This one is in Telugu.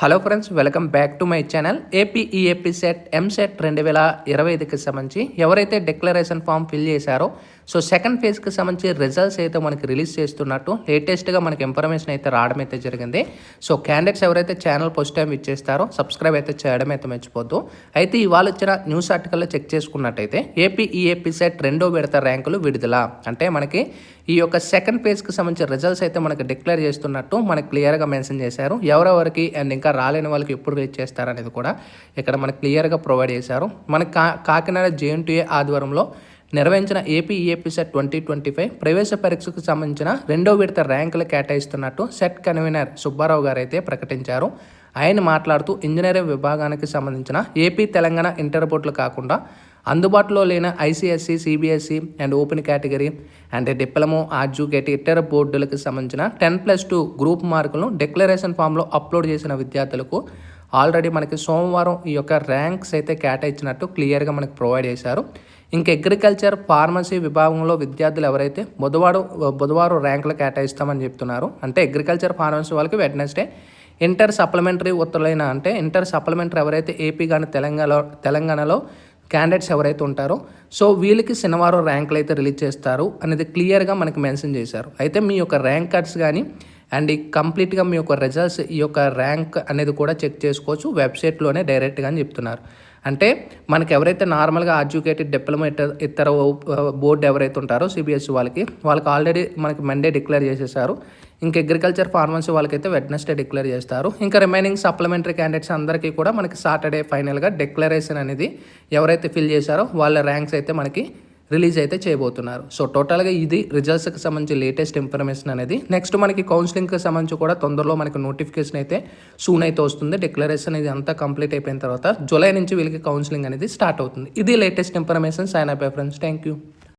Hello friends, welcome back to my channel. AP CET EAMCET 2025కి సంబంధించి ఎవరైతే డిక్లరేషన్ ఫామ్ ఫిల్ చేశారో సో సెకండ్ ఫేజ్కి సంబంధించి రిజల్ట్స్ అయితే మనకి రిలీజ్ చేస్తున్నట్టు లేటెస్ట్గా మనకి ఇన్ఫర్మేషన్ అయితే రావడం అయితే జరిగింది. సో క్యాండిడేట్స్ ఎవరైతే ఛానల్ ఫస్ట్ టైం ఇచ్చేస్తారో సబ్స్క్రైబ్ అయితే చేయడం అయితే మర్చిపోద్దు. అయితే ఇవాళ వచ్చిన న్యూస్ ఆర్టికల్లో చెక్ చేసుకున్నట్టయితే ఏపీ సెట్ 2వ విడత ర్యాంకులు విడుదల అంటే మనకి ఈ యొక్క సెకండ్ ఫేజ్కి సంబంధించిన రిజల్ట్స్ అయితే మనకి డిక్లేర్ చేస్తున్నట్టు మనకి క్లియర్గా మెన్షన్ చేశారు. ఎవరెవరికి అండ్ ఇంకా రాలేని వాళ్ళకి ఎప్పుడు రీచ్ చేస్తారనేది కూడా ఇక్కడ మనకి క్లియర్గా ప్రొవైడ్ చేశారు. మనకి కాకినాడ జేఎన్టీఏ ఆధ్వర్యంలో నిర్వహించిన ఏపీ సెట్ 2025 ప్రవేశ పరీక్షకు సంబంధించిన 2వ విడత ర్యాంకులు కేటాయిస్తున్నట్టు సెట్ కన్వీనర్ సుబ్బారావు గారు అయితే ప్రకటించారు. ఆయన మాట్లాడుతూ ఇంజనీరింగ్ విభాగానికి సంబంధించిన ఏపీ తెలంగాణ ఇంటర్ బోర్డులు కాకుండా అందుబాటులో లేని ICSE CBSE and open category and diploma ఆడ్యుకేట్ ఇతర బోర్డులకు సంబంధించిన 10+2 గ్రూప్ మార్కులను డిక్లరేషన్ ఫామ్లో అప్లోడ్ చేసిన విద్యార్థులకు ఆల్రెడీ మనకి సోమవారం ఈ యొక్క ర్యాంక్స్ అయితే కేటాయించినట్టు క్లియర్గా మనకి ప్రొవైడ్ చేశారు. ఇంకా అగ్రికల్చర్ ఫార్మసీ విభాగంలో విద్యార్థులు ఎవరైతే బుధవారం ర్యాంకులు కేటాయిస్తామని చెప్తున్నారు. అంటే అగ్రికల్చర్ ఫార్మసీ వాళ్ళకి వెడ్నెస్డే ఇంటర్ సప్లిమెంటరీ ఉత్తర్వులైన అంటే ఇంటర్ సప్లిమెంటరీ ఎవరైతే ఏపీ కానీ తెలంగాణలో క్యాండిడేట్స్ ఎవరైతే ఉంటారో సో వీళ్ళకి శనివారం ర్యాంకులు అయితే రిలీజ్ చేస్తారు అనేది క్లియర్గా మనకి మెన్షన్ చేశారు. అయితే మీ యొక్క ర్యాంక్ కార్డ్స్ కానీ అండ్ ఈ కంప్లీట్గా మీ యొక్క రిజల్ట్స్ ఈ యొక్క ర్యాంక్ అనేది కూడా చెక్ చేసుకోవచ్చు వెబ్సైట్లోనే డైరెక్ట్గా అని చెప్తున్నారు. అంటే మనకి ఎవరైతే నార్మల్గా ఎడ్యుకేటెడ్ డిప్లొమా ఇతర బోర్డు ఎవరైతే ఉంటారో సిబిఎస్ఈ వాళ్ళకి ఆల్రెడీ మనకి మండే డిక్లేర్ చేసేసారు. ఇంకా అగ్రికల్చర్ ఫార్మసీ వాళ్ళకైతే వెడ్నెస్డే డిక్లేర్ చేస్తారు. ఇంకా రిమైనింగ్ సప్లిమెంటరీ క్యాండిడేట్స్ అందరికీ కూడా మనకి సాటర్డే ఫైనల్గా డిక్లరేషన్ అనేది ఎవరైతే ఫిల్ చేశారో వాళ్ళ ర్యాంక్స్ అయితే మనకి రిలీజ్ అయితే చేయబోతున్నారు. సో టోటల్గా ఇది రిజల్ట్స్కి సంబంధించి లేటెస్ట్ ఇన్ఫర్మేషన్ అనేది. నెక్స్ట్ మనకి కౌన్సిలింగ్కి సంబంధించి కూడా తొందరలో మనకి నోటిఫికేషన్ అయితే సూన్ అయితే వస్తుంది. డిక్లరేషన్ ఇది అంతా కంప్లీట్ అయిపోయిన తర్వాత జూలై నుంచి వీళ్ళకి కౌన్సిలింగ్ అనేది స్టార్ట్ అవుతుంది. ఇది latest information. Sign up friends. Thank you.